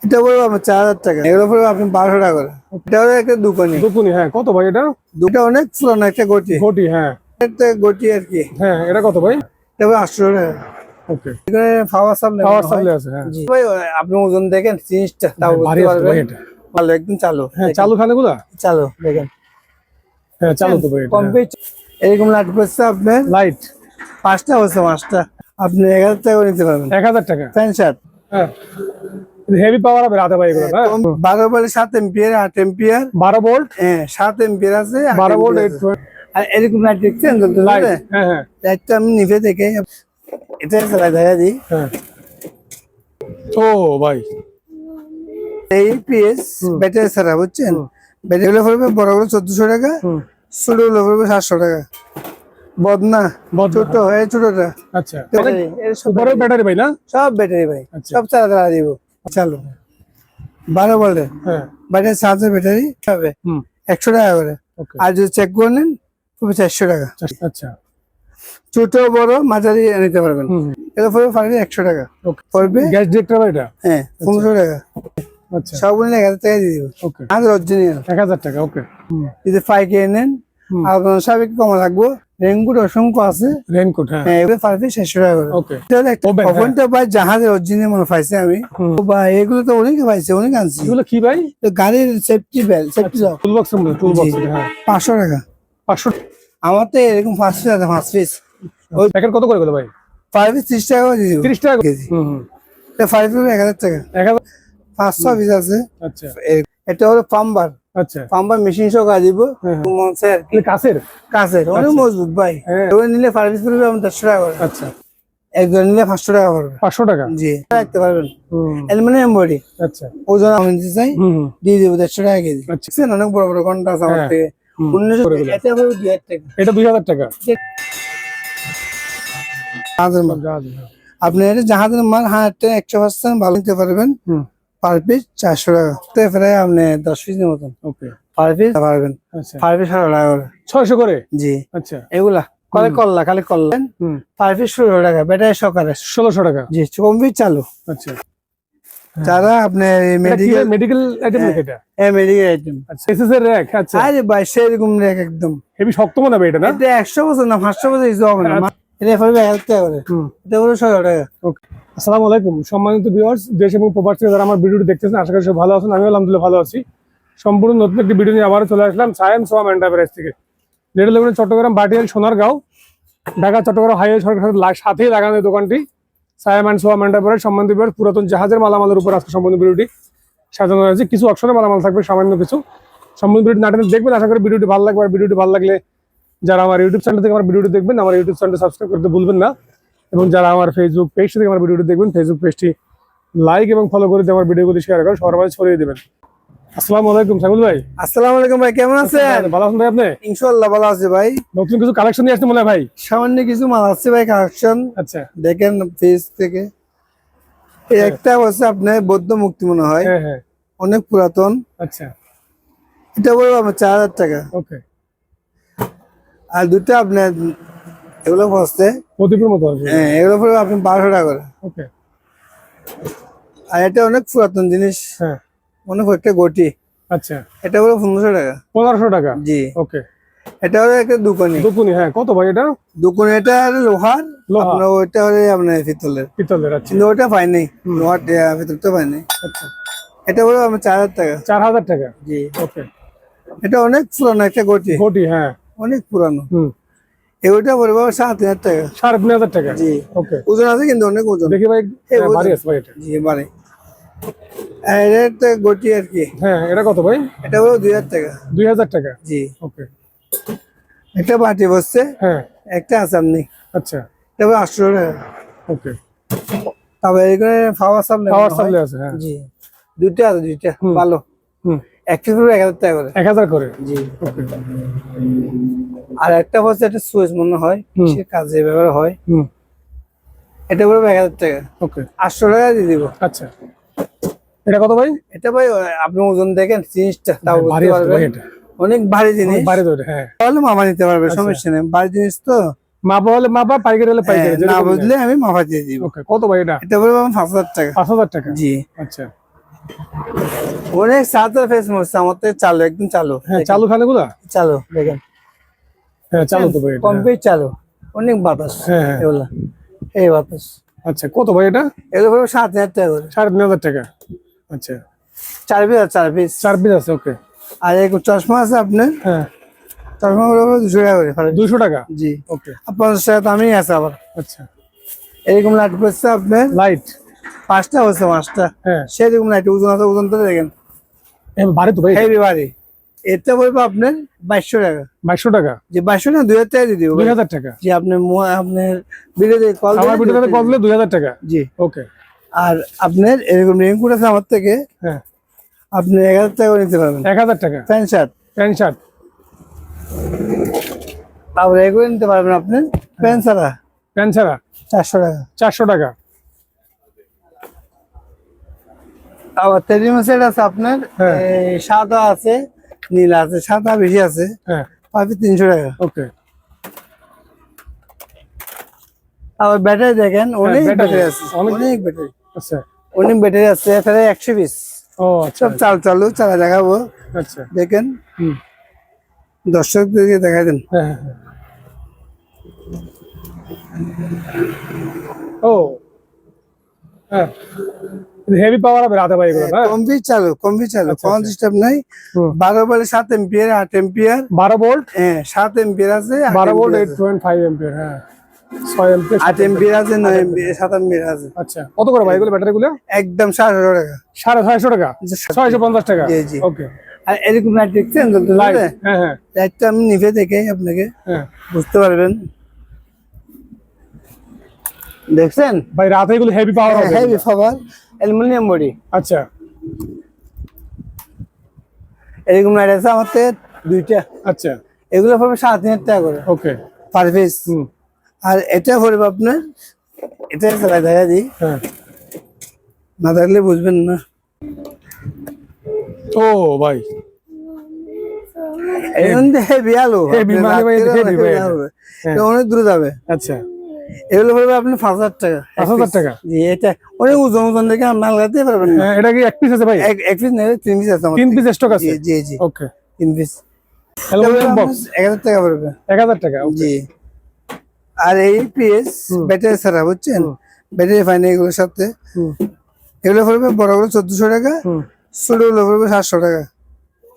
এটা বলবো আমার 4000 টাকা, এগুলো পড়বে আপনি 1200 টাকা করে। এটা হলো একটা দুকানি। দুকুনি, হ্যাঁ কত ভাই এটা? দুটা অনেক পুরানো একটা গটি। ঘটি, হ্যাঁ একটা গটি আর কি। হ্যাঁ, এটা কত ভাই? এটা হবে 800 টাকা। ওকে, এখানে পাওয়ার সাপ্লাই পাওয়ার সাপ্লাই আছে, হ্যাঁ। জি ভাই, আপনি ওজন দেখেন জিনিসটা তাও ভারী বুঝতে আছে ভাই পারবেন। এটা। ভালো একদম চালু। হ্যাঁ, দেখেন। চালু খানে গুলা? চালু দেখেন। হ্যাঁ চালু তো ভাই এটা। কমপ্লিট। এরকম লাইট করছে আপনার লাইট 5টা হচ্ছে, 5টা আপনি 1000 টাকা করে নিতে পারবেন। 1000 টাকা, ফ্যান শার্ট হ্যাঁ। হেভি পাওয়ার হবে রাতে ভাই এগুলো, হ্যাঁ। 12 বলে 7 এম্পিয়ার, 8 এম্পিয়ার। 12 ভোল্ট, হ্যাঁ 7 এম্পিয়ার আছে, 12 ভোল্ট, 8 আর এরকম লাইট দেখছেন লাইট, হ্যাঁ হ্যাঁ লাইটটা আমি নিভে দেখে এটা চালাই দেখা দিই। হ্যাঁ। ও ভাই, এই পিএস ব্যাটারি ছাড়া বুঝছেন। ব্যাটারি গুলো পড়বে বড়গুলো 1400 টাকা, ছোট গুলো পড়বে 700 টাকা। বদনা ছোট হয় ছোটটা। আচ্ছা বড় ব্যাটারি ভাই না? সব ব্যাটারি ভাই, আচ্ছা। সব চালা দিব। চালু 12 ভোল্টের হ্যাঁ ব্যাটারি, চার্জের ব্যাটারি হবে 100 টাকা করে। ওকে, আর যদি চেক করে নেন তবে 400 টাকা। আচ্ছা ছোট বড় মাঝারি নিতে পারবেন। এটা পড়বে ফাইনালি 100 টাকা ওকে। পড়বে। গ্যাস ডিরেক্টর ভাই এটা? হ্যাঁ 1500 টাকা। আচ্ছা সব মিলে 1000 টাকা দিয়ে দিব। ওকে, আর অরিজিনাল 1000 টাকা, ওকে। যদি 5K নেন আর সাবেক কমা লাগবো। রেনকোট অসংখ্য আছে। রেইনকোট, হ্যাঁ হ্যাঁ এগুলো পারবে 600 টাকা করে। ওকে। ওভেন, ওভেনটা ভাই জাহাজের অরিজিনাল মনে পাইছে আমি। বা এগুলো তো অনেকে পাইছে, অনেক আনছি। এগুলো কি ভাই? তো গাড়ির safety belt, safety lock. Tool box, tool box, হ্যাঁ 500 টাকা। 500 আমার তো এরকম 5 পিস আছে, 5 পিস। ওই প্যাকেট কত করে গেল ভাই? 5 পিস 30 টাকা করে দিয়ে দিব। 30 টাকা কেজি। হুম। এটা 5 পিস 1000 টাকা। 1000, 500 পিস আছে। আচ্ছা এটা হলো পাম্বার। আচ্ছা, পাম্বার মেশিন সহ কাজ দিব। মনসে আর কি। এটা কাছের? কাছের অনেক মজবুত ভাই। হ্যাঁ। ওই নিলে 5 পিস পড়বে আমার 150 টাকা করে। আচ্ছা, একজন নিলে 500 টাকা পড়বে। 500 টাকা, জি রাখতে পারবেন। হুম অ্যালুমিনিয়াম বডি। আচ্ছা ওজন আমি দিতে চাই, হুম দিয়ে দেবো 150 টাকা কেজি। আচ্ছা। বুঝছেন, অনেক বড় বড় ঘন্টা আছে আমার হ্যাঁ। থেকে। 1900 করে দিলাম। এটা হবে 2000 টাকা। এটা 2000 টাকা। জাহাজের মাল। জাহাজ, আপনি এটা জাহাজের মাল 100% ভালো নিতে পারবেন। পার পিস 400 টাকা। তো প্রায় আপনি 10 পিসের মতন ওকে, পার পিস পারবেন। আচ্ছা পার পিস 100 টাকা করে। 600 করে, জি আচ্ছা এগুলা কলে করলা খালি করলেন পার পিস 16 টাকা। ব্যাটারি সকালে 1600 টাকা, জি কমপ্লিট চালু। আচ্ছা। যারা আপনার মেডিকেল মেডিকেল আইটেম নাকি এটা? Medical item. আচ্ছা, এসএস এর র‍্যাক, আচ্ছা। আরে ভাই সেরকম রেক একদম হেভি শক্ত মনে হবে এটা না? এটা 100 বছর না 500 বছর ইউজ হবে না। এটা পড়বে 1000 টাকা করে। এটা হলো 16 টাকা। ওকে, আসসালামু আলাইকুম সম্মানিত ভিউয়ার্স, দেশ এবং প্রবাস থেকে যারা আমার ভিডিওটি দেখতেছেন, আশা করি সব ভালো আছেন। আমি আলহামদুলিল্লাহ ভালো আছি। সম্পূর্ণ নতুন একটি ভিডিও নিয়ে আবারও চলে আসলাম সায়েম সোয়াম এন্টারপ্রাইজ থেকে। যেটা লেগুন চট্টগ্রাম বাটিয়াল সোনারগাঁও, ঢাকা চট্টগ্রাম হাইওয়ে সড়কের সাথেই লাগানো এই দোকানটি সায়েম এন্ড সোয়াম এন্টারপ্রাইজ। সম্মানিত ভিউয়ার্স, পুরাতন জাহাজের মালামালের উপর আজকে সম্পূর্ণ ভিডিওটি সাজানো হয়েছে। কিছু অপশনের মালামাল থাকবে, সামান্য কিছু। সম্পূর্ণ ভিডিওটি নাটক দেখবেন, আশা করি ভিডিওটি ভালো লাগবে। আর ভিডিওটি ভালো লাগলে যারা আমার ইউটিউব চ্যানেল থেকে আমার ভিডিওটি দেখবেন, আমার ইউটিউব চ্যানেলটি সাবস্ক্রাইব করতে ভুলবেন না। এবং যারা আমার ফেসবুক পেজ থেকে আমার ভিডিওটি দেখবেন, ফেসবুক পেজটি লাইক এবং ফলো করে দিয়ে আমার ভিডিওগুলি শেয়ার করে সবার মাঝে ছড়িয়ে দেবেন। আসসালামু আলাইকুম সাইমুল ভাই। আসসালামু আলাইকুম ভাই, কেমন আছেন? ভালো আছেন ভাই আপনি? ইনশাআল্লাহ ভালো আছি ভাই। নতুন কিছু কালেকশন নিয়ে আসতে মনে হয় ভাই? সামান্য কিছু মাল আছে ভাই কালেকশন। আচ্ছা দেখেন পেজ থেকে। এই একটা হচ্ছে আপনার বৌদ্ধ মুক্তি মনে হয়, হ্যাঁ হ্যাঁ, অনেক পুরাতন। আচ্ছা এটা বলবো আমার 4000 টাকা। ওকে। আর দুটো আপনার এগুলো হচ্ছে প্রদীপের মতো আছে, হ্যাঁ এগুলো পড়বে আপনি 1200 টাকা করে। ওকে। আর এটা অনেক পুরাতন জিনিস, হ্যাঁ অনেক একটা গটি। আচ্ছা, এটা হলো 1500 টাকা। 1500 টাকা, জি ওকে। এটা হলো একটা দুকানি। দুকুনি, হ্যাঁ কত ভাই এটা? দুকানি এটা হলো লোহার, লোহা। আপনার ওইটা হলো আপনার পিতলের। পিতলের, আচ্ছা কিন্তু ওটা পাই নাই, লোহার ভিতরটা পাই নাই। আচ্ছা। এটা বলবো আমার 4000 টাকা। 4000 টাকা, জি ওকে। এটা অনেক পুরানো একটা গটি, ঘটি, হ্যাঁ অনেক পুরানো। হুম, এগুলোটা বলবো 7000 টাকা। 3500 টাকা, জি ওকে। ওজন আছে কিন্তু অনেক ওজন। দেখি ভাই, ওজন। ভারী আছে ভাই এটা? জি মানে এটা একটা গটি আর কি। হ্যাঁ, এটা কত ভাই? এটা বলবো 2000 টাকা। 2000 টাকা, জি ওকে। একটা বাটি বসছে, হ্যাঁ একটা আছে আপনি। আচ্ছা, এটা বলবো 800 টাকা। ওকে। তারপরে এখানে পাওয়ার সাপ্লাই। পাওয়ার সাপ্লাই আছে, হ্যাঁ জি দুইটা আছে, দুইটা ভালো। হুম, এক পিস পড়বে 1000 টাকা করে। 1000 করে, জি ওকে। আর একটা হচ্ছে একটা সুইচ মনে হয়, সে কাজে ব্যবহার হয়। হুম, এটা পড়বে 1000 টাকা। ওকে 800 টাকা দিয়ে দিব। আচ্ছা। এটা কত ভাই? এটা ভাই আপনি ওজন দেখেন জিনিসটা তাও ভারী বুঝতে আছে পারবেন। ভাই এটা? অনেক ভারী জিনিস। ভারী তো এটা, হ্যাঁ। তাহলে মামা নিতে পারবে, সমস্যা নেই। ভারী জিনিস তো মাপা হলে মাপা, পাইকারি হলে পাইকারি, না বুঝলে আমি মাপা দিয়ে দিব। ওকে। কত ভাই এটা? এটা বলবো আমি 5000 টাকা। 5000 টাকা, জি আচ্ছা। অনেক সাদা ফেস মরছে আমার থেকে, চালু একদম চালু। হ্যাঁ চালু ফ্যান এগুলা? চালু দেখেন, হ্যাঁ চালু তো ভাই এটা। কমপ্লিট চালু, অনেক বাতাস হ্যাঁ হ্যাঁ। এগুলা, এই বাতাস। আচ্ছা কত ভাই এটা? এগুলো পড়বে 7,000 টাকা করে। 3,500 টাকা। আচ্ছা 4 পিস, 4 পিস। 4 পিস আছে, ওকে। আর এক চশমা আছে আপনার, হ্যাঁ চশমা গুলো 200 টাকা করে। 200 টাকা, জি, ওকে। 50 টাকা দামই আছে আবার। আচ্ছা এরকম লাইট পড়ছে আপনার লাইট 5টা হচ্ছে, 5টা। হ্যাঁ সেরকম লাইট ওজন আছে, ওজন তো দেখেন ভারী তো ভাই। হেভি ভারী। এটা পড়বে আপনার 2200 টাকা। 2200 টাকা? যে 2200 না, 2000 টাকা দিয়ে দিব। 2000 টাকা? জি, আপনার আপনার ভিডিওতে কল আমার ভিডিওতে কল দিলে 2000 টাকা? জি, ওকে। আর আপনার এরকম রেইনকোট আছে আমার থেকে, হ্যাঁ আপনি 1000 টাকা করে নিতে পারবেন। 1000 টাকা? প্যান্ট শার্ট, প্যান্ট শার্ট তারপরে এগুলো নিতে পারবেন আপনি প্যান্ট ছাড়া, প্যান্ট ছাড়া 400 টাকা। 400 টাকা? আবার টেরিমো সেট আছে আপনার, হ্যাঁ। এই সাদা আছে, নীল আছে, সাদা বেশি আছে, হ্যাঁ পাবে 300 টাকা। ওকে। আবার ব্যাটারি দেখেন, অনেক ব্যাটারি, ব্যাটারি আছে, অনেক। অনেক ব্যাটারি, আচ্ছা অনেক ব্যাটারি আছে। এখানে 100 পিস, ও আচ্ছা সব চালু চালা দেখাবো, আচ্ছা। দেখেন হুম দর্শকদেরকে দেখাই দেন। হ্যাঁ হ্যাঁ হ্যাঁ। ও হ্যাঁ হেভি পাওয়ার হবে রাতে ভাই এগুলো না? কমপ্লিট চালু, কমপ্লিট চালু, আচ্ছা, কোন আচ্ছা। সিস্টেম নাই। হুম। 12 বলে 7 এম্পিয়ার, 8 এম্পিয়ার, 12 ভোল্ট, হ্যাঁ 7 এম্পিয়ার আছে, 12 ভোল্ট 8.5 এম্পিয়ার, হ্যাঁ 6 এম্পিয়ার, 8 এম্পিয়ার আছে, 9 এম্পিয়ার, 7 এম্পিয়ার আছে। আচ্ছা কত করে ভাই এগুলো ব্যাটারি গুলো? একদম 7,500 টাকা। 650 টাকা? 650 টাকা, জি, জি। ওকে। আর এরকম লাইট দেখছেন, লাইট, হ্যাঁ হ্যাঁ লাইটটা আমি নিভে দেখে আপনাকে হ্যাঁ। বুঝতে পারবেন। দেখছেন ভাই রাতে এগুলো হেভি পাওয়ার হবে? হেভি পাওয়ার, অ্যালুমিনিয়াম বডি। আচ্ছা এরকম লাইট আছে আমার থেকে 2টা। আচ্ছা এগুলো পড়বে 7,000 টাকা করে ওকে। Per piece. হুম আর এটা পড়বে আপনার, এটা দেখা দিই, হ্যাঁ। না থাকলে বুঝবেন না। ও ভাই হেভি আলো, Heavy মানে ভাই heavy ভাই এটা। হ্যাঁ। অনেক দূরে যাবে। আচ্ছা এগুলো পড়বে আপনি 5,000 টাকা। 5,000 টাকা? জি, এটা অনেক ওজন, ওজন দেখে আপনি লাগাতে পারবেন না। হ্যাঁ, এটা কি এক পিস আছে ভাই? এক পিস নেই, 3 পিস আছে আমার 3 থেকে। পিস স্টক আছে? জি, জি, জি, ওকে। 3 পিস। অ্যালুমিনিয়াম বক্স 1000 টাকা পড়বে। 1000 টাকা, ওকে। জি। আর এই পিস ব্যাটারি ছাড়া, বুঝছেন, ব্যাটারি ফাইন এগুলোর সাথে। হুম এগুলো পড়বে বড়গুলো 1400 টাকা, হুম। ছোটগুলো পড়বে 700 টাকা।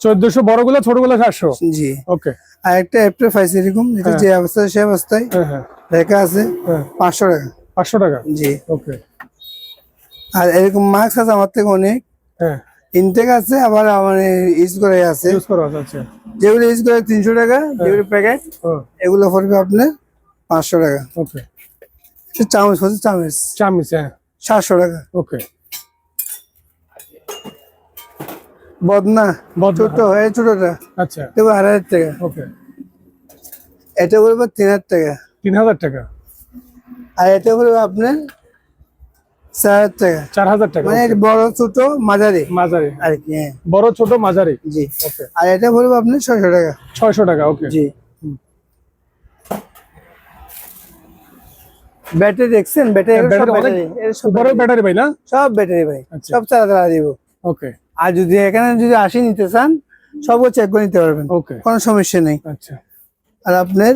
1400 বড়গুলো, ছোটগুলো 700? জি। ওকে। আর একটা অ্যাপ্রে পাইছে এরকম, এটা যে অবস্থায় সে অবস্থায় হ্যাঁ হ্যাঁ লেখা আছে হ্যাঁ 500 টাকা। 500 টাকা, জি। ওকে। আর এরকম মাস্ক আছে আমার থেকে অনেক, হ্যাঁ ইনটেক আছে, আবার আমার ইউজ করে আছে। ইউজ করা আছে, আচ্ছা। যেগুলো ইউজ করে 300 টাকা, যেগুলো প্যাকেট হ্যাঁ এগুলো পড়বে আপনার 500 টাকা। ওকে। চামচ হচ্ছে চামচ চামিচ, হ্যাঁ 700 টাকা। ওকে। বদনা বদনা, ছোট হয়, ছোটটা আচ্ছা এগুলো 2,500 টাকা। ওকে। এটা পড়বে 3,000 টাকা। 3000 টাকা? আর এটা পড়বে আপনার 4,000 টাকা। 4000 টাকা, মানে এটা বড় ছোট মাঝারি মাঝারি? আর কি, হ্যাঁ। বড় ছোট মাঝারি, জি। ওকে। আর এটা পড়বে আপনার 600 টাকা। 600 টাকা, ওকে। জি। ব্যাটারি দেখছেন, ব্যাটারি সব ব্যাটারি অনেক ব্যাটারি, এর সব বড় ব্যাটারি ভাই না? সব ব্যাটারি ভাই, আচ্ছা। সব চালা দিব। ওকে আর যদি এখানে যদি 80 নিতে চান, সবও চেক করে নিতে পারবেন, ওকে কোনো সমস্যা নেই। আচ্ছা আর আপনার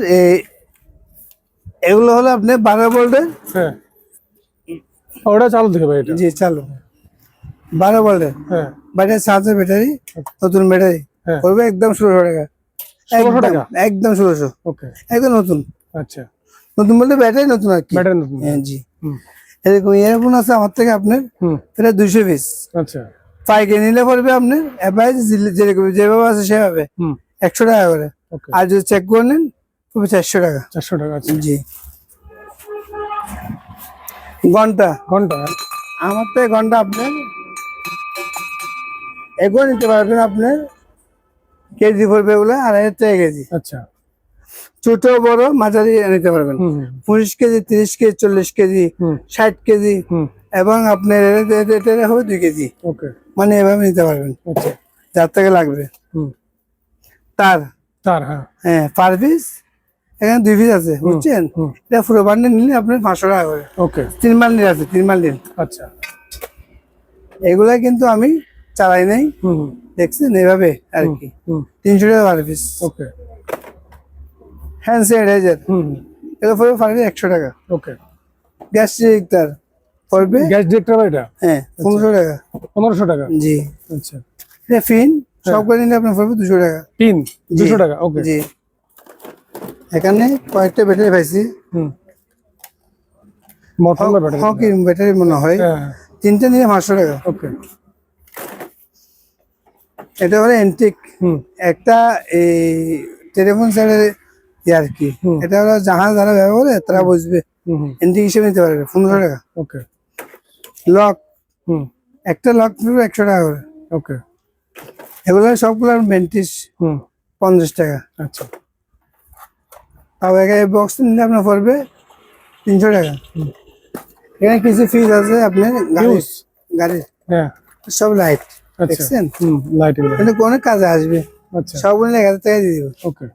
এগুলো হলো আপনার 12 ভোল্টের। হ্যাঁ ওটা চালু থেকে ভাই এটা? জি, চালু 12 ভোল্টের হ্যাঁ ব্যাটারি, চার্জার ব্যাটারি, নতুন ব্যাটারি হ্যাঁ। পড়বে একদম 1600 টাকা। 1600 টাকা? একদম 1600, ওকে একদম নতুন। আচ্ছা নতুন বলতে ব্যাটারি নতুন আর কি। ব্যাটারি নতুন? হ্যাঁ, জি। হুম এরকম ইয়ারফোন আছে আমার থেকে আপনার, হুম এটা 200 পিস। আচ্ছা পাইকারি নিলে পড়বে আপনার অ্যাভারেজ যেরকম যেভাবে আছে সেভাবে হুম 100 টাকা করে। ওকে। আর যদি চেক করে নেন তবে 400 টাকা। 400 টাকা, আচ্ছা। জি। ঘন্টা, ঘন্টা? আমার থেকে ঘন্টা আপনার এগুলো নিতে পারবেন, আপনার কেজি পড়বে ওগুলো 2,500 টাকা কেজি। আচ্ছা ছোট বড় মাঝারি নিতে পারবেন। হুম হুম 25 কেজি, 30 কেজি, 40 কেজি, হুম 60 কেজি, হুম এবং আপনার এটা হবে 2 কেজি। ওকে মানে এভাবে নিতে পারবেন, আচ্ছা যার থেকে লাগবে। হুম তার, তার, হ্যাঁ হ্যাঁ, পার পিস এখানে 2 পিস আছে, বুঝছেন। হুম এটা পুরো বান্ডেল নিলে আপনার 500 টাকা করে। ওকে 3 বান্ডেল আছে, 3 বান্ডেল। আচ্ছা এগুলা কিন্তু আমি চালাই নাই, হুম দেখছেন এইভাবে আর কি। হুম 300 টাকা পার পিস। ওকে হ্যান্ড স্যানিটাইজার হুম এগুলো পড়বে পার পিস 100 টাকা। ওকে গ্যাস ডিরেক্টর পড়বে গ্যাস ডিরেক্টর এটা হ্যাঁ 1500 টাকা। 1500 টাকা জি। আচ্ছা এটা ফিন সবগুলো নিলে আপনার পড়বে 200 টাকা। পিন 200 টাকা ওকে জি। এখানে কয়েকটা ব্যাটারি পাইছি, হুম মোটর না ব্যাটারি হকি ব্যাটারি মনে হয়, হ্যাঁ 3টে নিলে 500 টাকা। ওকে এটা হলো এন্টিক, হুম একটা এই টেলিফোন সেটের আর কি। হুম। এটা হলো জাহাজ যারা ব্যবহার করে তারা বুঝবে, হুম এন্টিক হিসেবে নিতে পারবে 1500 টাকা। ওকে লক, হুম একটা লক পড়বে 100 টাকা করে। ওকে এগুলো সবগুলো ভেন্টিস হুম 50 টাকা। আচ্ছা তাও এই বক্স নিলে আপনার পড়বে 300 টাকা। এখানে কিছু ফিজ আছে আপনার গাড়ির, Fuse? গাড়ির হ্যাঁ সব লাইট আচ্ছা দেখছেন, হুম লাইট এগুলো কিন্তু কোনো কাজে আসবে, আচ্ছা সব নিলে 1000 টাকা দিয়ে দিব। ওকে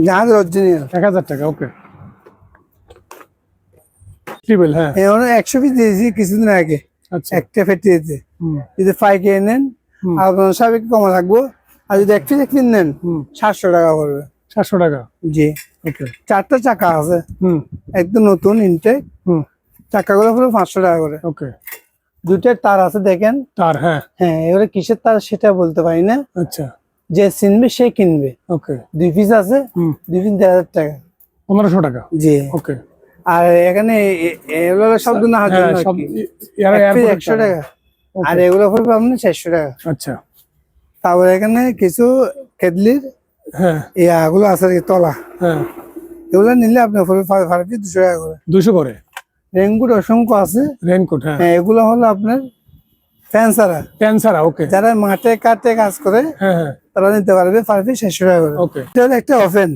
জাহাজ অরিজিনাল 1000 টাকা ওকে টিবেল হ্যাঁ এখন 100 পিস দিয়েছি কিছুদিন আগে আচ্ছা একটা ফ্যাক্টরিতে। হুম যদি পাইকারি নেন হুম। আপনার সাবেক কমা লাগবো, আর যদি এক পিস নেন হুম 700 টাকা পড়বে। 700 টাকা জি। ওকে 4টা চাকা আছে হুম একদম নতুন ইনটেক, হুম চাকাগুলো পুরো 500 টাকা করে। ওকে 2টা তার আছে দেখেন, তার হ্যাঁ হ্যাঁ এবারে কিসের তার সেটা বলতে পারি না, আচ্ছা যে চিনবে সে কিনবে। ওকে 2 পিস আছে, হুম 2 পিস 1500 টাকা। 1500 টাকা জি। ওকে আর এখানে এগুলো শব্দ না হয় হ্যাঁ সব এক পিস 100 টাকা, আর এগুলো পড়বে আপনার 400 টাকা। আচ্ছা তারপর এখানে কিছু কেটলির হ্যাঁ ইয়াগুলো আছে আর কি, তলা, হ্যাঁ এগুলো নিলে আপনার পড়বে পার পিস 200 টাকা করে। 200 করে রেনকোট অসংখ্য আছে, রেনকোট হ্যাঁ হ্যাঁ এগুলো হলো আপনার ফ্যান্সারা, ক্যান্সার ওকে যারা মাঠে কাটে কাজ করে হ্যাঁ হ্যাঁ তারা নিতে পারবে পার পিস 600 টাকা করে। ওকে এটা হলো একটা ওভেন,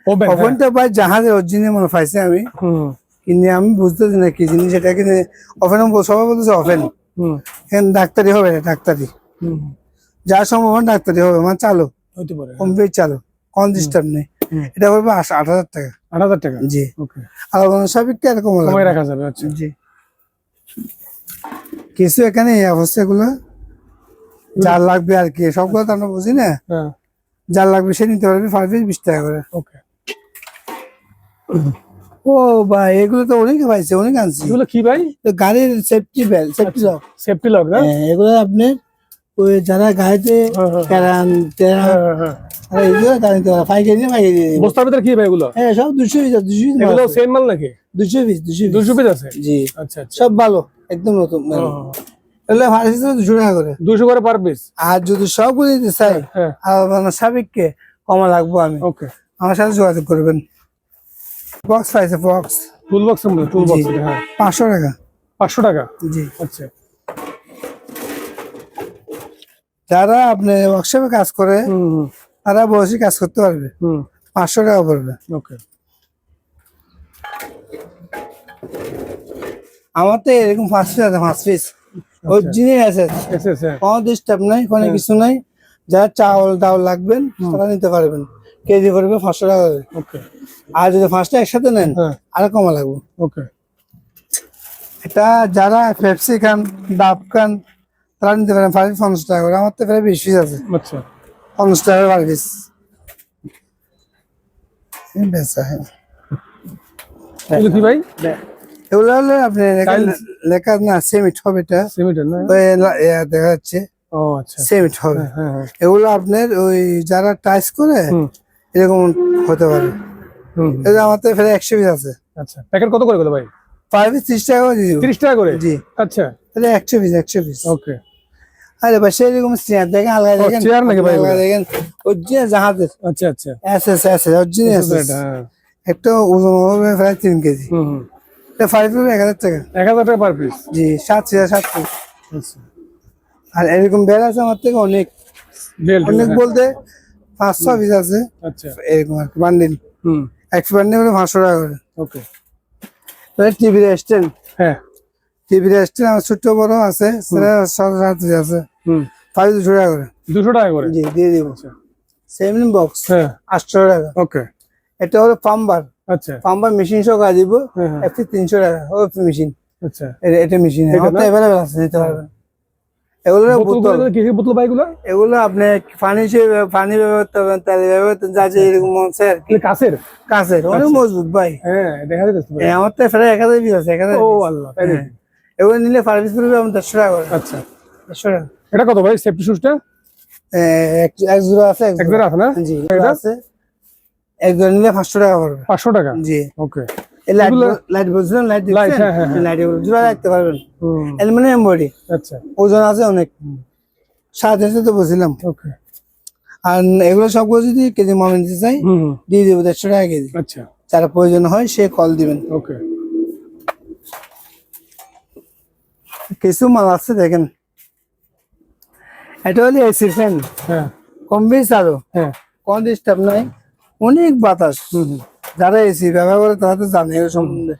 ওভেন হ্যাঁ ওভেনটা ভাই জাহাজের অরিজিনাল মনে পাইছি আমি, হুম কিন্তু আমি বুঝতেছি না কি জিনিস এটা, কিন্তু ওভেন সবাই বলতেছে ওভেন, হুম এখানে ডাক্তারি হবে না, ডাক্তারি হুম যা সম্ভব ডাক্তারি হবে, মানে চালু হতে পারে কমপ্লিট চালু, কোন ডিস্টার্ব নেই। হুম। এটা পড়বে 8000 টাকা। 8000 টাকা জি। ওকে আর সাবিকটা এরকম হলো। সময় রাখা যাবে আচ্ছা জি। কিছু এখানে এই অবস্থা গুলো যার লাগবে আর কি, সবগুলো তো আমরা বুঝি না, হ্যাঁ যার লাগবে সে নিতে পারবে পার পিস 20 টাকা করে। ওকে ও ভাই এগুলো তো অনেকে পাইছে, অনেক আনছি। এগুলো কি ভাই তো গাড়ির safety belt, safety lock, safety lock না এগুলো আপনার ওই যারা গাড়িতে কেরান টেরান, হ্যাঁ হ্যাঁ আর এগুলো গাড়ি নিতে পারে, পাইকারি নিয়ে পাইকারি দিয়ে দিবো। বস্তার ভিতরে কি ভাই এগুলো হ্যাঁ সব 200 পিস, 200 পিস এগুলো সেম মাল নাকি 200 পিস 200 পিস আছে জি। আচ্ছা আচ্ছা সব ভালো একদম নতুন মাল। এগুলো ভাড়া 200 টাকা করে। 200 করে পার পিস আর যদি সবগুলো দিতে চাই হ্যাঁ আর মানে সাবেককে কমা লাগবো আমি, ওকে আমার সাথে যোগাযোগ করবেন। বক্স পাইছে, box tool box tool box হ্যাঁ 500 টাকা। 500 টাকা জি। আচ্ছা যারা আপনি ওয়ার্কশপে কাজ করে হুম হুম তারা বসে কাজ করতে পারবে, হুম 500 টাকা পড়বে। ওকে আমার তো এরকম 5 পিস আছে, 5 পিস অরিজিনাল আছে, এস এস হ্যাঁ কোনো ডিস্টার্ব নাই, কোনো কিছু নাই। যারা চাউল ডাউল লাগবেন তারা নিতে পারবেন, কেজি পড়বে 500 টাকা করে। ওকে আর যদি 5টা একসাথে নেন হ্যাঁ আরো কমা লাগবে। ওকে এটা যারা পেপসি খান, ডাব খান তারা নিতে পারেন পার পিস 50 টাকা করে। আমার তো প্রায় 20 পিস আছে, আচ্ছা 50 টাকা পার পিস বেচা হয়। এগুলো কি ভাই এগুলো হলো আপনি Tiles? লেখা না সিমেন্ট হবে, এটা সিমেন্টের না ওই দেখা যাচ্ছে ও আচ্ছা সিমেন্ট হবে। হ্যাঁ হ্যাঁ এগুলো আপনার ওই যারা টাইস করে হুম এরকম হতে পারে। হুম এই যে আমার তো ফের 100 পিস আছে, আচ্ছা প্যাকেট কত করে গেল ভাই পার পিস 30 টাকা করে দিয়ে দিব। 30 টাকা করে জি। আচ্ছা তাহলে 100 পিস, 100 পিস। ওকে আরে ভাই সেরকম চেয়ার দেখেন, আলগা ও, দেখেন, চেয়ার নাকি ভাই আলগা এগুলো? দেখেন, অরিজিনাল জাহাজের আচ্ছা আচ্ছা এস অরিজিনাল এস। হ্যাঁ একটা ওজন হবে প্রায় 3 কেজি। হুম হুম এটা 5 পিস 1000 টাকা। 1000 টাকা পার পিস জি 7 পিস। আচ্ছা আর এরকম বেল আছে আমার থেকে অনেক, বেল্ট অনেক বলতে 500 পিস আছে আচ্ছা এরকম আর কি, বান্ডিল। হুম এক বান্ডিল হলো 500 টাকা করে। ওকে টিভির স্ট্যান্ড, হ্যাঁ টিভির স্ট্যান্ড আমার ছোট বড় আছে, সেটা 700 আছে, হুম 200 টাকা করে। 200 টাকা করে জি দিয়ে দিব। আচ্ছা সেভেন বক্স হ্যাঁ 800 টাকা। ওকে এটা হলো পাম্বার, আচ্ছা পাম্বার মেশিন সহ কাজ দিব, হ্যাঁ হ্যাঁ একটি 300 টাকা ও মেশিন। আচ্ছা এটা মেশিন এটা আমার তো না? অ্যাভেলেবল আছে, নিতে পারবেন। এগুলো বোতল, বোতল কি কি বোতল ভাই এগুলো? এগুলো আপনি পানি পানি ব্যবহার করবেন, তেল ব্যবহার করতেন, যা যে এরকম মন চায় আর কি। এগুলো কাঁচের? কাছের অনেক আচ্ছা। মজবুত ভাই। হ্যাঁ দেখা যাচ্ছে ভাই। আমার তো প্রায় 1000 পিস আছে, 1000 ও পিস। আল্লাহ, তাই নাকি? এগুলো নিলে সার্ভিস করবে আমি 150 টাকা করে। আচ্ছা 150 টাকা। এটা কত ভাই সেফটি শুজটা? এক জোড়া আছে, এক জোড়া আছে না? জি এটা আছে। এক জোড়া নিলে 500 টাকা পড়বে। 500 টাকা? জি। ওকে। এই লাইট এগুলো- লাইট বলছিলাম, লাইট লাইট, দেখছেন? হ্যাঁ, হ্যাঁ, হ্যাঁ। লাইট এগুলো জোড়া রাখতে পারবেন। হুম, অ্যালুমিনিয়াম বডি, আচ্ছা ওজন আছে অনেক। 750 তো বলছিলাম। ওকে। আর এগুলো সবগুলো যদি কেজি মামে নিতে চাই, হুম হুম, দিয়ে দেবো 150 টাকা কেজি। আচ্ছা যারা প্রয়োজন হয় সে কল দিবেন। ওকে। কিছু মাল আছে দেখেন, এটা হলো এসি ফ্যান, হ্যাঁ কম বেশি আরো হ্যাঁ। কোন ডিস্টার্ব নাই, অনেক বাতাস। হুম হুম, যারা এসি ব্যবহার করে তারা তো জানে এর সম্বন্ধে।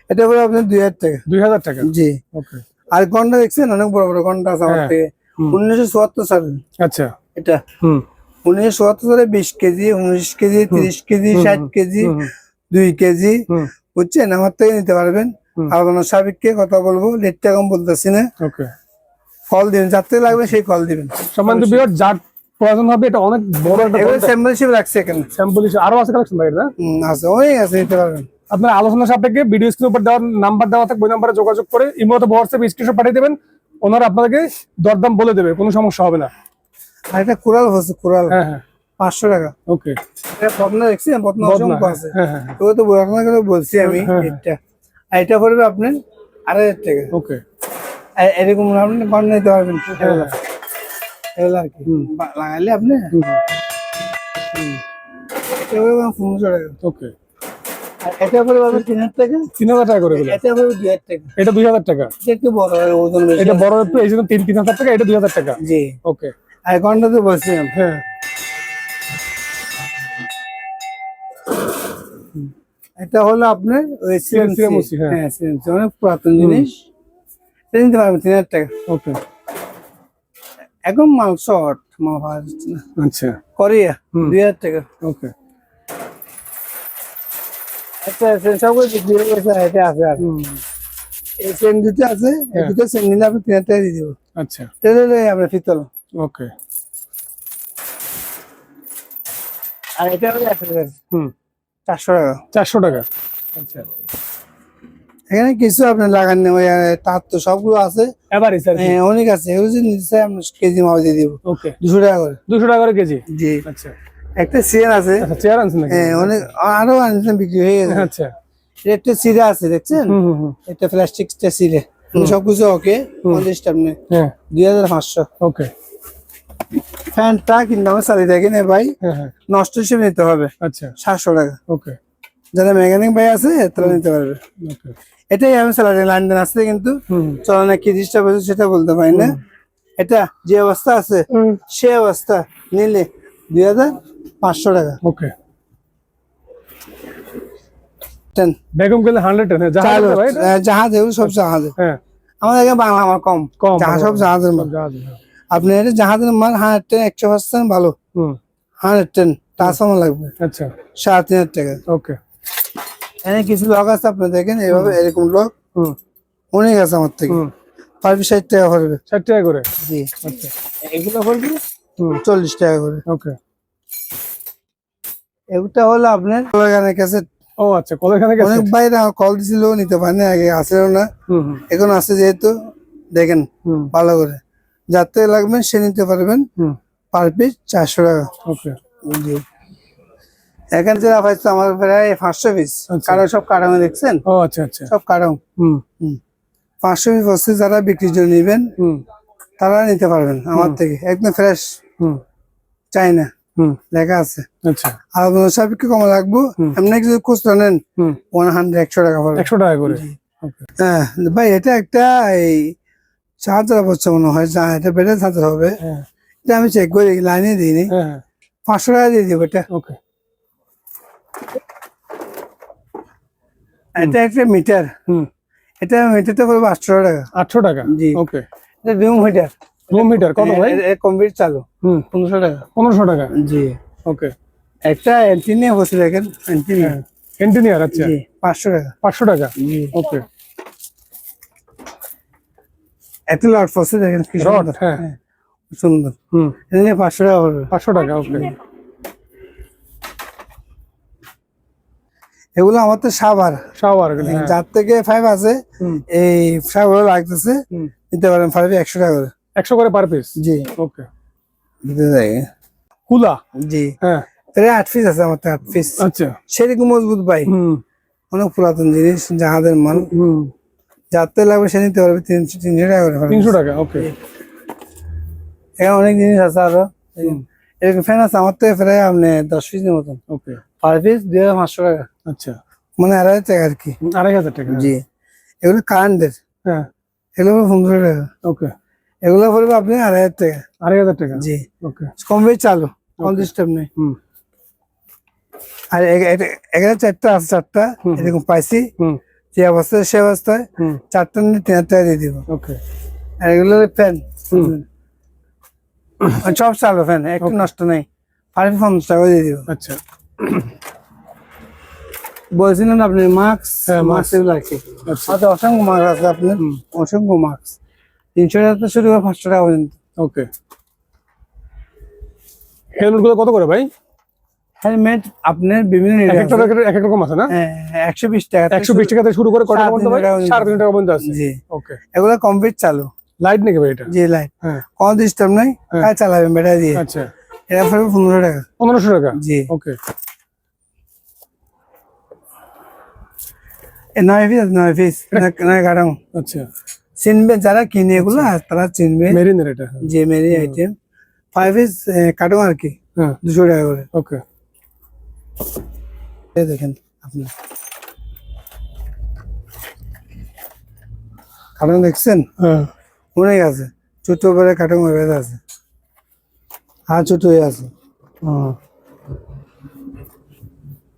এটা করে আপনার 2000 টাকা। 2000 টাকা? জি। ওকে। আর ঘন্টা দেখছেন, অনেক বড় বড় ঘন্টা আছে আমার হ্যাঁ। থেকে। 1974 সালে আচ্ছা। এটা। হুম 1974 সালে 20 কেজি, 19 কেজি, 30 কেজি, 60 কেজি, হুম, হুম, 2 কেজি, হুম, বুঝছেন? আমার থেকে নিতে পারবেন। হুম। আর কোনো সাবিককে কথা বলবো, লেটটা কম বলতেছি না। ওকে। কল দিবেন, যার থেকে লাগবে সেই কল দিবেন। সম্মানিত ভিউয়ার, যার প্রয়োজন হবে, এটা অনেক বড় একটা এগুলো স্যাম্পল হিসেবে রাখছে এখানে। স্যাম্পল হিসেবে আরো আছে কালেকশন ভাই, না? আছে, অনেক আছে, নিতে পারবেন। আপনার আলোচনা সাপেক্ষে ভিডিও স্ক্রিনের উপর দেওয়ার নাম্বার দেওয়া থাকবে, ওই নাম্বারে যোগাযোগ করে ইমোতে হোয়াটসঅ্যাপ স্ক্রিনশট পাঠিয়ে দেবেন, ওনারা আপনাকে দরদাম বলে দেবে, কোনো সমস্যা হবে না। আর একটা কোরাল হচ্ছে, কোরাল হ্যাঁ হ্যাঁ 500 টাকা। ওকে। এটা বদনা দেখছি, বদনা অসংখ্য আছে। হ্যাঁ হ্যাঁ তো তো বদনা করে বলছি আমি। হ্যাঁ, এটা আর এটা পড়বে আপনার 2000 টাকা। ওকে। আর এরকম আপনি ঘর নিতে পারবেন। হ্যাঁ হ্যাঁ, এগুলো আর কি লাগাইলে আপনি হুম, এটা পড়বে 1500 টাকা। ওকে। আর এটা পড়বে আপনার 3000 টাকা। 3000 টাকা করে এগুলো? এটা পড়বে 2000 টাকা। এটা 2000 টাকা? এটা একটু বড় হয়, ওজন বেশি। এটা বড় একটু, এই জন্য 3000 টাকা, এটা 2000 টাকা। জি। ওকে। আর ঘন্টা তো বলছিলাম। হ্যাঁ এটা হলো আপনার ওই সিরামুসি, হ্যাঁ। হ্যাঁ সিরামুসি, অনেক পুরাতন জিনিস। এটা নিতে পারবেন 3000 টাকা। ওকে। এখন মাল শর্ট, মাল পাওয়া যাচ্ছে না। আচ্ছা কোরিয়া হুম। 2000 টাকা। ওকে। আচ্ছা সবগুলো বিক্রি হয়ে গেছে, এটা আছে। আর হুম, এই চেন দুটো আছে, এই হ্যাঁ। দুটো চেন নিলে আপনি 3000 টাকা দিয়ে দেবো। আচ্ছা তাহলে আপনার পিতল। ওকে। আর এটা হলো 1000, হুম 400 টাকা। 400 টাকা? আচ্ছা। এখানে কিছু আপনার লাগান নেই, ওই তার তো সবগুলো আছে। এভারেজ আর কি? অনেক আছে, এগুলো যদি নিতে চাই আপনার কেজি মাল দিয়ে দিব ওকে। 200 টাকা করে। 200 টাকা করে কেজি? জি। আচ্ছা একটা চেন আছে, আচ্ছা। চেয়ার আনছেন নাকি? অনেক আরো আনছেন, বিক্রি হয়ে গেছে। আচ্ছা। এটা একটা সিরা আছে দেখছেন, হুম হুম হুম, একটা প্লাস্টিকটা সিরে। সবকিছু ওকে, 50 টাকা আপনি হ্যাঁ 2500। ওকে। ফ্যানটা কিন্তু আমার চালিয়ে দেখেন ভাই, হ্যাঁ হ্যাঁ নষ্ট হিসেবে নিতে হবে আচ্ছা 700 টাকা। ওকে যারা মেকানিক ভাই আছে তারা নিতে পারবে। ওকে। এটাই আমি চালাই, লন্ডন আসছে কিন্তু হুম চলে না, কি ডিস্টার্ব হয়েছে সেটা বলতে পারি না। এটা যে অবস্থা আছে হুম, সে অবস্থা নিলে 2500 টাকা। ওকে। টেন বেগম গেলে 110, হ্যাঁ জাহাজ আছে ভাই এটা? জাহাজ, এগুলো সব জাহাজে। হ্যাঁ আমাদের এখানে বাংলা আমার কম, কম জাহাজ সব জাহাজের মাল। সব জাহাজ, হ্যাঁ। আপনি এটা জাহাজের মাল 110, 100% ভালো। হুম 110 ট্রান্সফর্মার লাগবে আচ্ছা 3500 টাকা। ওকে। এখানে কিছু লক আছে, আপনি দেখেন এইভাবে, এরকম লক হুম অনেক আছে আমার থেকে। হুম, পারবে 60 টাকা পড়বে। 60 টাকা করে? জি। আচ্ছা এগুলো পড়বে হুম 40 টাকা করে। ওকে। এগুলো হলো আপনার গানের কাছে। ও আচ্ছা, কতখানে গেছে? অনেক বাইরে কল দিছিল, নিতে পারেনি, আগে আসেও না, হুম হুম এখন আছে যেহেতু। দেখেন হুম ভালো করে, যার থেকে লাগবেন সে নিতে পারবেন। হুম পার পিস 400 টাকা। ওকে। জি। এখানে যে পাইছে আমার প্রায় 500 পিস। আচ্ছা। কারণ সব কারণ দেখছেন, ও আচ্ছা আচ্ছা। সব কারণ। হুম 500 পিস বস্তু যারা বিক্রির জন্য নেবেন হুম তারা নিতে পারবেন আমার থেকে, একদম ফ্রেশ, হুম চাই না, হুম লেখা আছে। আচ্ছা আর সাবিককে কম লাগবো, এমনি যদি খুচরা নেন হুম 100 টাকা পড়বে। 100 টাকা করে? ওকে। হ্যাঁ ভাই, এটা একটা এই 4000 বছর মনে হয়, এটা বেড়ে 4000 হবে। হ্যাঁ এটা আমি চেক করে লাইনে দিইনি, হ্যাঁ হ্যাঁ 500 টাকা দিয়ে দিব এটা। ওকে। এটা একটা মিটার, হুম এটা মিটারটা পড়বে 800 টাকা। 800 টাকা? জি। ওকে। এটা রুম মিটার, রুম মিটার কত ভাই? কমপ্লিট চালু, হুম 1500 টাকা। 1500 টাকা? জি। ওকে। একটা অ্যান্টিনিয়া বসে দেখেন, অ্যান্টিনিয়া। হ্যাঁ এন্জিনিয়ার? আচ্ছা জি 500 টাকা। 500 টাকা? জি। ওকে। একটা লট ফসে দেখেন কি রড, সুন্দর। হ্যাঁ। হ্যাঁ, সুন্দর। হুম, এটা নিয়ে 500 টাকা পড়বে। 500 টাকা। ওকে, এগুলো আমার তো সাবার, শাওয়ার, হ্যাঁ। যার থেকে 5 আছে হুম, এই সাবার লাগতেছে, হুম। নিতে পারেন 5 100 টাকা করে। 100 করে পার পিস। জি, ওকে। দিতে যাই। কুলা, জি, হ্যাঁ। এটা 8 পিস আছে আমার, 8 পিস। আচ্ছা। সেরকম মজবুত ভাই, হুম, অনেক পুরাতন জিনিস, জাহাজের মাল। হুম। যার থেকে লাগবে সে নিতে পারবে 300 টাকা করে। 300 টাকা। ওকে। এখানে অনেক জিনিস আছে আরো। এরকম ফ্যান আছে আমার থেকে প্রায় আপনি 10 পিসের মতন, ওকে, পার পিস 2500 টাকা, আচ্ছা। মানে 2500 টাকা আর কি। 2500 টাকা। জি, এগুলো কারেন্টের, হ্যাঁ, এগুলো 1500 টাকা। ওকে। এগুলো পড়বে আপনি 2500 টাকা। 2500 টাকা। জি, ওকে। কম বেশ চালু, কম ডিস্টার্ব নেই। হুম, আর এখানে 4টা আছে, 4টা এরকম পাইছি, হুম, যে অবস্থায় সে অবস্থায় হুম। 4টা নিয়ে 3000 টাকা দিয়ে দিব। ওকে। আর এগুলো ফ্যান, সব চালু ফ্যান, একটু নষ্ট নেই, পার পিস 50 টাকা দিয়ে দিব। আচ্ছা। বলছিলেন আপনি মাস্ক, হ্যাঁ, mask। মাস্ক এগুলো আর কি। আচ্ছা। আচ্ছা, অসংখ্য মাস্ক আছে আপনার, অসংখ্য মাস্ক, 300 টাকা থেকে শুরু করে 500 টাকা পর্যন্ত। ওকে। হেলমেট গুলো কত করে ভাই? হেলমেট আপনার বিভিন্ন এক রেট একটা আছে। এক এক রকম আছে না? হ্যাঁ, 120 টাকা থেকে 120 টাকা থেকে শুরু করে কত পর্যন্ত ভাই? 3.5 3.5 টাকা পর্যন্ত আছে। জি, ওকে। এগুলো কমপ্লিট চালু। লাইট নাকি ভাই এটা? জি, লাইট, হ্যাঁ, কোনো ডিস্টার্ব নাই, হ্যাঁ। কাজ চালাবেন ব্যাটারি দিয়ে। আচ্ছা। এটা পড়বে 1500 টাকা। 1500 টাকা। জি, ওকে। 9 পিস, 9 পিস, 9 কারণ আচ্ছা। চিনবে যারা কিনে এগুলো, তারা চিনবে মেরিনের এটা? যে মেরি আইটেম। 5 পিস কাটুন আর কি, হ্যাঁ, 200 টাকা করে। ওকে। এই দেখেন আপনি কার্টুন দেখছেন, হ্যাঁ, অনেক আছে, ছোট করে কার্টুন হয়ে আছে, হ্যাঁ ছোট হয়ে আছে। হুম।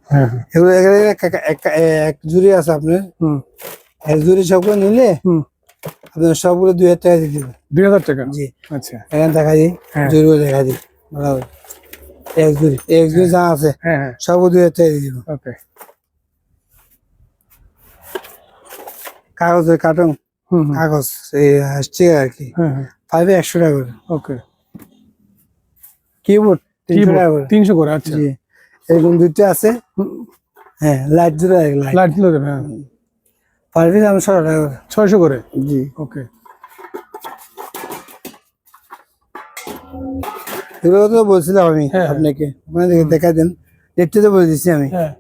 হ্যাঁ, হ্যাঁ। এগুলো এখানে এক জুড়ি আছে আপনার, হুম, এক জুড়ি সবগুলো নিলে হুম। আপনার সবগুলো 2000 টাকা দিয়ে দেবেন। 2000 টাকা। জি, আচ্ছা। এখানে দেখা দিই, হ্যাঁ। জুড়িও দেখা দিই, ভালো হবে। এক জুড়ি যা আছে হ্যাঁ, হ্যাঁ, সবগুলো 2000 টাকা দিয়ে দিব। ওকে। কাগজের কার্টুন, হুম, হুম। কাগজ এই আসছে আর কি, হ্যাঁ, হ্যাঁ, 5 এ 100 টাকা করে। ওকে। কিবোর্ড 300 টাকা করে। 300 করে। আচ্ছা। জি, এরকম 2টা আছে। হ্যাঁ, লাইট জুড়ে লাইট, লাইট দিলে দেবে, হ্যাঁ। পার পিস আমি 100 টাকা করে। 600 করে। জি, ওকে। এগুলো তো বলছিলাম আমি হ্যাঁ, আপনাকে, ওখানে থেকে দেখা দেন, রেটটা তো বলে দিচ্ছি আমি। হ্যাঁ,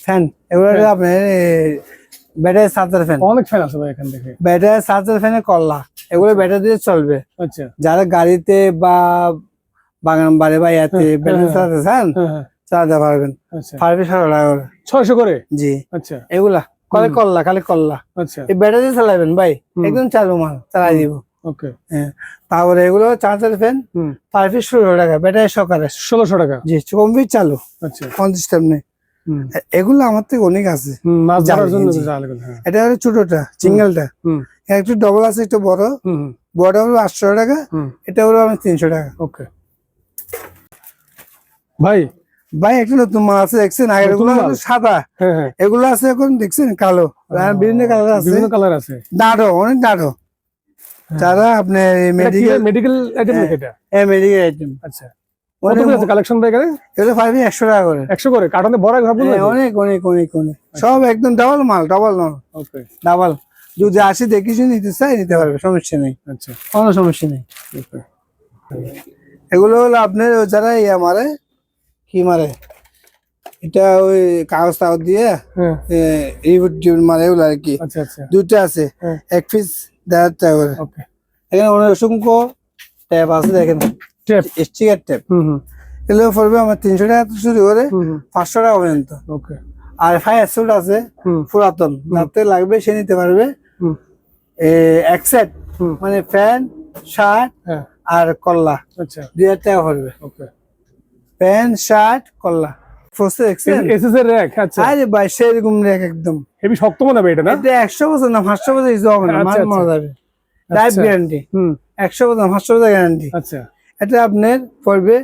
ফ্যান, এগুলো হলো আপনার ব্যাটারি চার্জার ফ্যান, অনেক ফ্যান আছে ভাই এখান থেকে। ব্যাটারি চার্জার ফ্যানের কল্লা, এগুলো ব্যাটারি দিয়ে চলবে। আচ্ছা। যারা গাড়িতে বা বাগান বাড়ি বা ইয়াতে ব্যাটারি চালাতে চান, হ্যাঁ, হ্যাঁ, চালাতে পারবেন। আচ্ছা। পার পিস 100 টাকা করে। 600 করে। জি, আচ্ছা, এগুলা খালি কল্লা, আচ্ছা, এই ব্যাটারি দিয়ে চালাবেন ভাই, একদম চালু মাল চালাই দিব। ওকে। হ্যাঁ, তারপরে এগুলো চার্জার ফ্যান, হুম, পার পিস 16 টাকা, ব্যাটারি সকালে। 1600 টাকা। জি, কমপ্লিট চালু, আচ্ছা। 50 নেই। হুম, এগুলো আমার থেকে অনেক আছে। মাছ ধরার জালি, জন্য জি। জাল এগুলো, হ্যাঁ। এটা হলো ছোটটা, সিঙ্গেলটা, হুম, একটু ডবল আছে, একটু বড়, হুম, হুম, বড়টা হলো 800 টাকা, হুম, এটা হলো আমার 300 টাকা। ওকে। ভাই, ভাই একটা নতুন মাল আছে দেখছেন, আগের নতুন গুলো মাল? সাদা, হ্যাঁ, হ্যাঁ, এগুলো আছে এখন দেখছেন কালো, বিভিন্ন কালার আছে, বিভিন্ন কালার আছে। দাঁড়ো, অনেক দাঁড়ো। যারা আপনার মেডিকেল মেডিকেল আইটেম নাকি এটা? মেডিকেল আইটেম, আচ্ছা। কত করে আছে কালেকশন ভাই এখানে? এগুলো 5 এ 100 টাকা করে। 100 করে কার্টনে ভরা সবগুলো? হ্যাঁ, অনেক অনেক অনেক অনেক, সব একদম ডাবল মাল, ডাবল মাল, ওকে। ডাবল। যদি আসি দেখি শুনে নিতে চাই নিতে পারবে, সমস্যা নেই, আচ্ছা, কোনো সমস্যা নেই। ওকে। এগুলো হলো আপনার যারা ইয়া মারে, কি মারে, এটা ওই কাগজ টাগজ দিয়ে হ্যাঁ, রিবুট মারে ওগুলো আর কি। আচ্ছা, আচ্ছা, 2টা আছে, হ্যাঁ, 1 পিস 1000 টাকা করে। ওকে। এখানে অনেক অসংখ্য ট্যাপ আছে দেখেন, টেপ। স্টিকার ট্যাপ, হুম, হুম, এগুলো পড়বে আমার 300 টাকা থেকে শুরু করে হুম, হুম, 500 টাকা পর্যন্ত। ওকে। আর ফায়ার স্যুট আছে হুম, পুরাতন, যাতে লাগবে সে নিতে পারবে। হুম, এক সেট, হুম, মানে প্যান্ট, শার্ট হ্যাঁ, আর কল্লা, আচ্ছা, 2000 টাকা পড়বে। ওকে। প্যান্ট, শার্ট, কল্লা, ফোর্সে দেখছেন? এসএস এর র‍্যাক। আচ্ছা, আরে ভাই সেরকম রেক একদম, হেভি শক্ত মনে হবে এটা না? এটা 100 বছর না 500 বছর ইউজ হবে না, আচ্ছা, মাল আচ্ছা। মারা যাবে, লাইফ আচ্ছা। গ্যারান্টি, হুম, 100 বছর 500 বছর গ্যারান্টি। আচ্ছা। এটা আপনার পড়বে,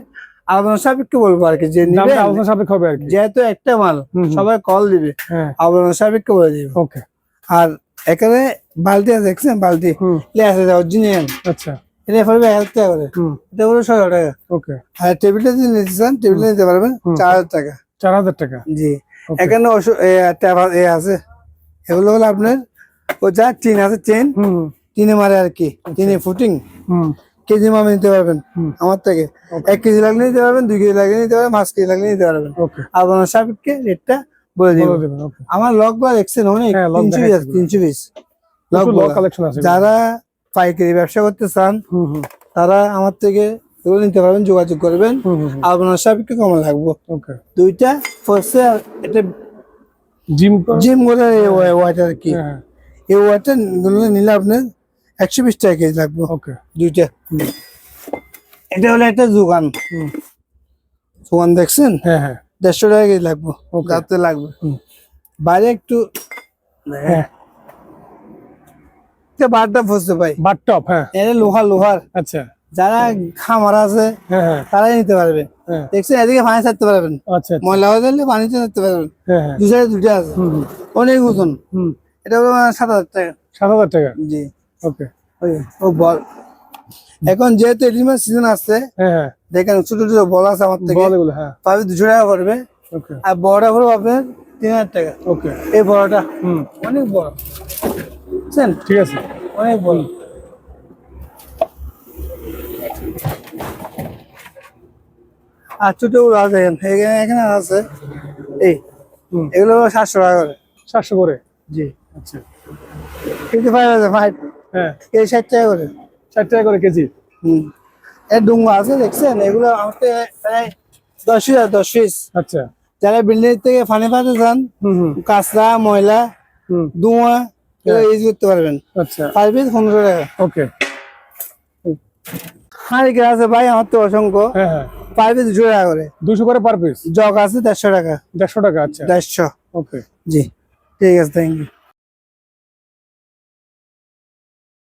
আলোচনা সাপেক্ষে বলবো আর কি, যে দামটা নিবেন, আলোচনা সাপেক্ষ হবে আর কি। যেহেতু একটা মাল হুম, হুম। সবাই কল দিবে, হ্যাঁ, আলোচনা সাপেক্ষে বলে দিবে। ওকে। আর এখানে বালতি আছে দেখছেন, বালতি আছে অরিজিনাল, আচ্ছা এটা পড়বে 1000 টাকা করে, এটা পড়বে 600 টাকা। ওকে, আর টেবিলটা যদি নিতে চান টেবিলটা নিতে পারবেন 4000 টাকা। 4000 টাকা। জি, এখানে ট্যাপ আছে, এগুলো হলো আপনার ও যা টিন আছে, টিনে মারে আর কি, টিনে ফুটিং কেজি মামে নিতে পারবেন আমার থেকে। 1 কেজি লাগলে নিতে পারবেন, 2 কেজি লাগলে নিতে পারবেন, 5 কেজি লাগলে নিতে পারবেন। আপনার সাপেক্ষে রেটটা বলে দিবেন। আমার লক গুলো দেখছেন অনেক, 320 লক কালেকশন আছে। যারা পাইকারি ব্যবসা করতে চান তারা আমার থেকে এগুলো নিতে পারবেন, যোগাযোগ করবেন, আপনার সাপেক্ষে কম লাগবো। দুইটা ফোর্সে এটা জিম করে ওয়াট আর কি, এই ওয়াটটা নিলে আপনার 120 টাকা কেজি লাগবে দুইটা। এটা হলো একটা যোগান, যোগান দেখছেন, 150 টাকা কেজি লাগবে, যাতে লাগবে বাইরে একটু বারটা ফসতে পাই, বারটপ। হ্যাঁ, এটা লোহার। আচ্ছা, যারা খামার আছে তারাই নিতে পারবে। দেখছেন এদিকে পানি ছাড়তে পারবেন, আচ্ছা, ময়লা হয়ে গেলে পানিতে ছাড়তে পারবেন। দুই সাইডে দুইটা আছে, অনেক ওজন। এটা হলো 7000 টাকা। 7000 টাকা। জি, ওকে। ও বল এখন যেহেতু এলিমেন্ট সিজন আসছে, দেখেন ছোট ছোট বল আছে আমার থেকে, পাবে 200 টাকা পড়বে, আর বড়টা পড়বে আপনার 3000 টাকা। ওকে, এই বড়টা অনেক বড়, বুঝছেন? ঠিক আছে, অনেক বড়। আর ছোট গুলো আছে এখানে আছে, এগুলো 700 টাকা করে। 700 করে? জি, আচ্ছা। 55 আছে, 5 এই 60 টাকা করে। 60 টাকা করে কেজি। এর ডুঙ্গা আছে দেখছেন, এগুলো আমাকে প্রায় 10,000 10 পিস। আচ্ছা, যারা বিল্ডিং থেকে পানি পাতে চান, কাঁচরা ময়লা ধোঁয়া ইউজ করতে পারবেন। আচ্ছা, 5 পিস 15 টাকা। ওকে। হাঁড়ি আছে ভাই আমার তো অসংখ্য, 5 পিস 200 টাকা করে। 200 করে পার পিস। জগ আছে 150 টাকা। 150 টাকা, আচ্ছা, 150। ওকে। জি, ঠিক আছে, থ্যাংক ইউ।